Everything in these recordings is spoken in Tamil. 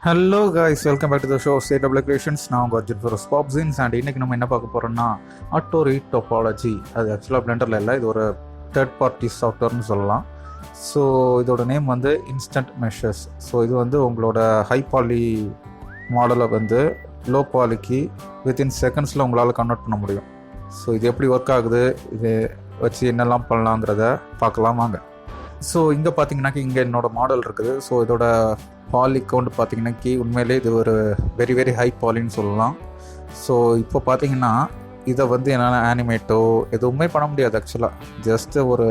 Hello guys, welcome back to the show statable creations. நான் உங்கள் அர்ஜுன் ஃபார் ஸ்பாப்ஸின்ஸ். அண்ட் இன்றைக்கி நம்ம என்ன பார்க்க போகிறோம்னா retopology. அது ஆக்சுவலாக பிளெண்டரில் இல்லை, இது ஒரு தேர்ட் பார்ட்டி சாஃப்ட்வேர்னு சொல்லலாம். ஸோ இதோட நேம் வந்து இன்ஸ்டன்ட் மெஷர்ஸ். ஸோ இது வந்து உங்களோட ஹை பாலி மாடலை வந்து லோ பாலிக்கு வித்தின் செகண்ட்ஸில் உங்களால் கன்வெர்ட் பண்ண முடியும். ஸோ இது எப்படி ஒர்க் ஆகுது, இது வச்சு என்னெல்லாம் பண்ணலாங்கிறத பார்க்கலாம் வாங்க. ஸோ இங்கே பார்த்தீங்கன்னாக்கி இங்கே என்னோடய மாடல் இருக்குது. ஸோ இதோட பாலி கவுண்ட் பார்த்தீங்கன்னாக்கி உண்மையிலே இது ஒரு வெரி வெரி ஹை பாலின்னு சொல்லலாம். ஸோ இப்போ பார்த்தீங்கன்னா இதை வந்து என்னால் ஆனிமேட்டோ எதுவுமே பண்ண முடியாது. ஆக்சுவலாக ஜஸ்ட்டு ஒரு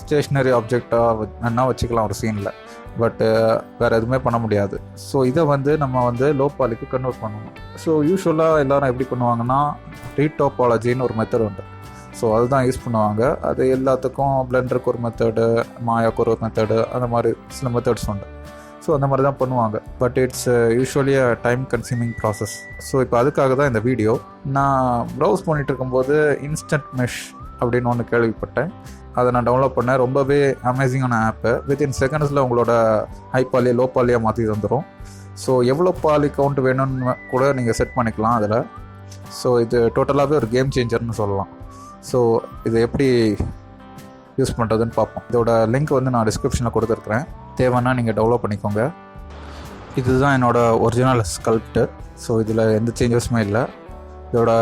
ஸ்டேஷ்னரி ஆப்ஜெக்டாக வேணா வச்சுக்கலாம் ஒரு சீனில், பட்டு வேறு எதுவுமே பண்ண முடியாது. ஸோ இதை வந்து நம்ம வந்து லோ பாலிக்கு கன்வெர்ட் பண்ணணும். ஸோ யூஸ்வலாக எல்லோரும் எப்படி பண்ணுவாங்கன்னா retopologyன்னு ஒரு மெத்தட் உண்டு. ஸோ அதுதான் யூஸ் பண்ணுவாங்க. அது எல்லாத்துக்கும் பிளெண்டருக்கு ஒரு மெத்தடு, மாயாவுக்கு ஒரு மெத்தடு, அந்த மாதிரி சில மெத்தட்ஸ் உண்டு. ஸோ அந்த மாதிரி தான் பண்ணுவாங்க. But it's usually a time consuming process. So இப்போ அதுக்காக தான் இந்த வீடியோ. நான் ப்ரௌஸ் பண்ணிகிட்டு இருக்கும்போது இன்ஸ்டன்ட் மெஷ் அப்படின்னு ஒன்று கேள்விப்பட்டேன். அதை நான் டவுன்லோட் பண்ணேன். ரொம்பவே அமேசிங்கான ஆப்பு. வித்தின் செகண்ட்ஸில் உங்களோட ஹை பாலியை லோ பாலியாக மாற்றி தந்துடும். ஸோ எவ்வளோ பாலி கவுண்ட் வேணும்னு கூட நீங்கள் செட் பண்ணிக்கலாம் அதில். ஸோ இது டோட்டலாகவே ஒரு கேம் சேஞ்சர்னு சொல்லலாம். ஸோ இதை எப்படி யூஸ் பண்ணுறதுன்னு பார்ப்போம். இதோட லிங்க் வந்து நான் டிஸ்கிரிப்ஷனில் கொடுத்துருக்குறேன், தேவைன்னா நீங்கள் டெவலப் பண்ணிக்கோங்க. இதுதான் என்னோடய ஒரிஜினல் ஸ்கல்ப்ட்டு. ஸோ இதில் எந்த சேஞ்சஸுமே இல்லை. இதோட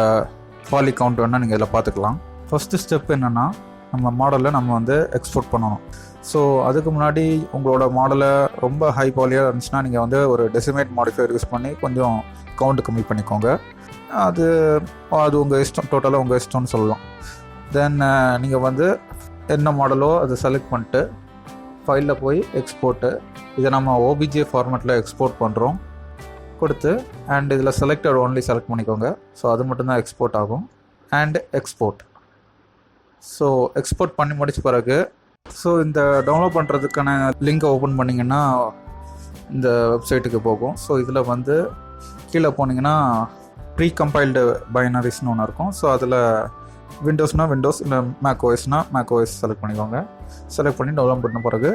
பாலி கவுண்ட் வேணால் நீங்கள் இதில் பார்த்துக்கலாம். ஃபஸ்ட்டு ஸ்டெப் என்னென்னா, நம்ம மாடலை நம்ம வந்து எக்ஸ்போர்ட் பண்ணணும். ஸோ அதுக்கு முன்னாடி உங்களோட மாடலை ரொம்ப ஹை பாலியாக இருந்துச்சுன்னா நீங்கள் வந்து ஒரு டெசிமேட் மாடிஃபையர் யூஸ் பண்ணி கொஞ்சம் கவுண்ட் கம்மி பண்ணிக்கோங்க. அது உங்கள் இஷ்டம், டோட்டலாக உங்கள் இஷ்டம்னு சொல்லலாம். தென் நீங்கள் வந்து என்ன மாடலோ அதை செலக்ட் பண்ணிட்டு ஃபைலில் போய் எக்ஸ்போர்ட்டு, இதை நம்ம ஓபிஜே ஃபார்மேட்டில் எக்ஸ்போர்ட் பண்ணுறோம் கொடுத்து, அண்ட் இதில் செலக்டட் ஓன்லி செலக்ட் பண்ணிக்கோங்க. ஸோ அது மட்டும்தான் எக்ஸ்போர்ட் ஆகும். And export. ஸோ எக்ஸ்போர்ட் பண்ணி முடிச்ச பிறகு ஸோ இந்த டவுன்லோட் பண்ணுறதுக்கான லிங்கை ஓப்பன் பண்ணிங்கன்னா இந்த வெப்சைட்டுக்கு போகும். ஸோ இதில் வந்து கீழே போனீங்கன்னா ப்ரீ கம்பைல்டு பைனரிஸ்னு ஒன்று இருக்கும். ஸோ அதில் விண்டோஸ்னால் விண்டோஸ், இல்லை மேக் ஓஎஸ்னால் மேக் ஓஎஸ் செலக்ட் பண்ணிக்கோங்க. செலக்ட் பண்ணி டவுன்லோட் பண்ண பிறகு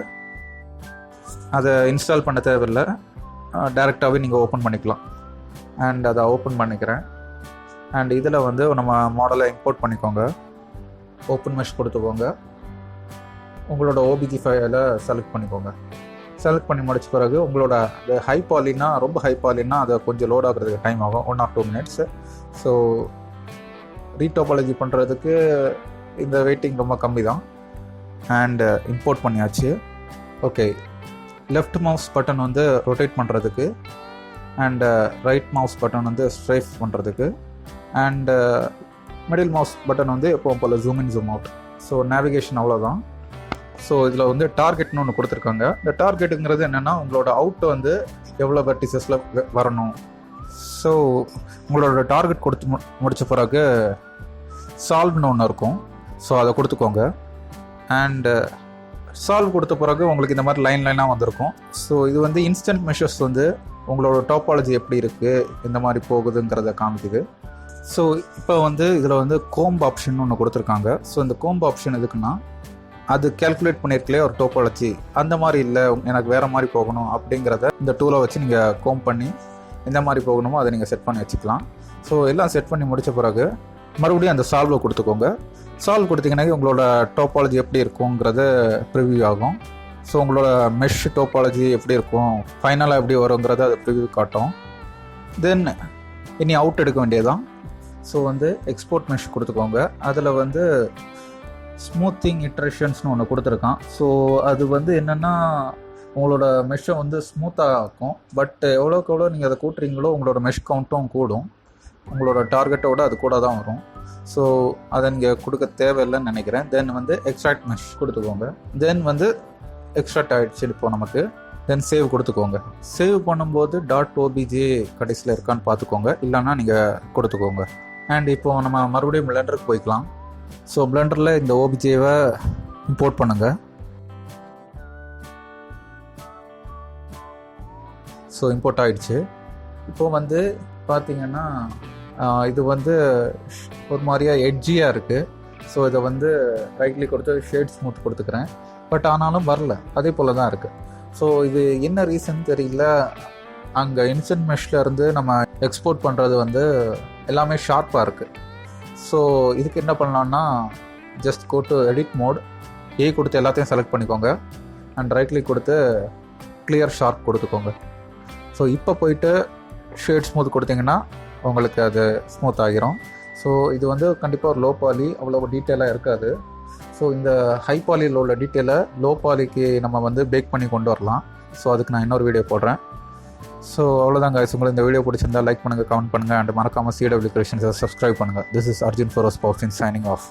அதை இன்ஸ்டால் பண்ண தேவையில்லை, டேரெக்டாகவே நீங்கள் ஓப்பன் பண்ணிக்கலாம். அண்ட் அதை ஓப்பன் பண்ணிக்கிறேன். அண்ட் இதில் வந்து நம்ம மாடலை இம்போர்ட் பண்ணிக்கோங்க. ஓப்பன் மெஷ் கொடுத்துக்கோங்க. உங்களோட ஓபிஜி ஃபைலை செலக்ட் பண்ணிக்கோங்க. செலக்ட் பண்ணி முடிச்ச பிறகு உங்களோட அது ஹை பாலின்னா, ரொம்ப ஹை பாலின்னா அதை கொஞ்சம் லோட் ஆகிறதுக்கு டைம் ஆகும், 1 or 2 minutes. ஸோ retopology பண்ணுறதுக்கு இந்த வெயிட்டிங் ரொம்ப கம்மி தான். அண்ட் இம்போர்ட் பண்ணியாச்சு. ஓகே, லெஃப்ட் மவுஸ் பட்டன் வந்து ரொட்டேட் பண்ணுறதுக்கு, அண்ட் ரைட் மவுஸ் பட்டன் வந்து ஸ்ட்ரைஃப் பண்ணுறதுக்கு, அண்டு மிடில் மவுஸ் பட்டன் வந்து எப்போவும் போல் zoom in zoom out. So navigation அவ்வளோதான். ஸோ இதில் வந்து டார்கெட்னு ஒன்று கொடுத்துருக்காங்க. இந்த டார்கெட்டுங்கிறது என்னென்னா, உங்களோட அவுட் வந்து எவ்வளோ வெர்டிசஸில் வரணும். ஸோ உங்களோட டார்கெட் கொடுத்து முடித்த பிறகு சால்வ்னு ஒன்று இருக்கும். ஸோ அதை கொடுத்துக்கோங்க. அண்டு சால்வ் கொடுத்த பிறகு உங்களுக்கு இந்த மாதிரி லைனாக வந்திருக்கும். ஸோ இது வந்து இன்ஸ்டன்ட் மெஷர்ஸ் வந்து உங்களோட டோபாலஜி எப்படி இருக்குது, இந்த மாதிரி போகுதுங்கிறத காமிக்குது. ஸோ இப்போ வந்து இதில் வந்து கோம்ப் ஆப்ஷன் ஒன்று கொடுத்துருக்காங்க. ஸோ இந்த கோம்ப் ஆப்ஷன் எதுக்குன்னா, அது கேல்குலேட் பண்ணியிருக்கலையே ஒரு டோபாலஜி, அந்த மாதிரி இல்லை, எனக்கு வேறு மாதிரி போகணும் அப்படிங்கிறத இந்த டூலை வச்சு நீங்கள் கோம்ப் பண்ணி எந்த மாதிரி போகணுமோ அதை நீங்கள் செட் பண்ணி வச்சுக்கலாம். ஸோ எல்லாம் செட் பண்ணி முடித்த பிறகு மறுபடியும் அந்த சால்வை கொடுத்துக்கோங்க. சால்வ் கொடுத்தீங்கன்னா உங்களோட டோபாலஜி எப்படி இருக்குங்கிறது ப்ரிவியூ ஆகும். ஸோ உங்களோட மெஷ் டோபாலஜி எப்படி இருக்கும், ஃபைனலாக எப்படி வருங்கிறத அதை ப்ரிவியூ காட்டும். தென் இனி அவுட் எடுக்க வேண்டியதுதான். ஸோ வந்து எக்ஸ்போர்ட் மெஷ் கொடுத்துக்கோங்க. அதில் வந்து ஸ்மூத்திங் இட்ரேஷன்ஸ்னு ஒன்று கொடுத்துருக்கான். ஸோ அது வந்து என்னென்னா, உங்களோட மெஷ்ஷை வந்து ஸ்மூத்தாக ஆக்கும். பட் எவ்வளோக்கு எவ்வளோ நீங்கள் அதை கூட்டுறீங்களோ உங்களோட மெஷ் கவுண்ட்டும் கூடும். உங்களோட டார்கெட்டோட அது கூட தான் வரும். ஸோ அதை நீங்கள் கொடுக்க தேவையில்லைன்னு நினைக்கிறேன். தென் வந்து எக்ஸ்ட்ராக்ட் மெஷ் கொடுத்துக்கோங்க. தென் வந்து எக்ஸ்ட்ராக்ட் ஆகிடுச்சு இப்போ நமக்கு. தென் சேவ் கொடுத்துக்கோங்க. சேவ் பண்ணும்போது .obj கடைசியில் இருக்கான்னு பார்த்துக்கோங்க, இல்லைன்னா நீங்கள் கொடுத்துக்கோங்க. அண்ட் இப்போது நம்ம மறுபடியும் பிளெண்டருக்கு போய்க்கலாம். ஸோ பிளெண்டரில் இந்த ஓபிஜேவை இம்போர்ட் பண்ணுங்கள். ஸோ இம்போர்ட் ஆகிடுச்சு. இப்போது வந்து பார்த்திங்கன்னா இது வந்து ஒரு மாதிரியாக எட்ஜியாக இருக்குது. ஸோ இதை வந்து ரைட் கிளிக் கொடுத்து ஷேட் ஸ்மூத் கொடுத்துக்கிறேன். பட் ஆனாலும் வரல, அதே போல் தான் இருக்குது. ஸோ இது என்ன ரீசன் தெரியல. அங்கே இன்சென்ட் மெஷ்லேருந்து நம்ம எக்ஸ்போர்ட் பண்ணுறது வந்து எல்லாமே ஷார்ப்பாக இருக்குது. ஸோ இதுக்கு என்ன பண்ணலான்னா just go to edit mode, A கொடுத்து எல்லாத்தையும் செலக்ட் பண்ணிக்கோங்க அண்ட் ரைட் கிளிக் கொடுத்து கிளியர் ஷார்ப் கொடுத்துக்கோங்க. ஸோ இப்போ போயிட்டு ஷேட் ஸ்மூத் கொடுத்தீங்கன்னா உங்களுக்கு அது ஸ்மூத் ஆகிரும். ஸோ இது வந்து கண்டிப்பாக ஒரு லோ பாலி, அவ்வளோ டீட்டெயிலாக இருக்காது. ஸோ இந்த ஹை பாலியில் உள்ள டீட்டெயிலை லோ பாலிக்கு நம்ம வந்து பேக் பண்ணி கொண்டு வரலாம். ஸோ அதுக்கு நான் இன்னொரு வீடியோ போடுறேன். ஸோ அவ்வளோதான் guys. உங்களுக்கு இந்த வீடியோ பிடிச்சிருந்தா லைக் பண்ணுங்கள், கமெண்ட் பண்ணுங்கள் அண்ட் மறக்காமல் CW Creations சப்ஸ்கிரைப் பண்ணுங்கள். This is Arjun for spabs in signing of.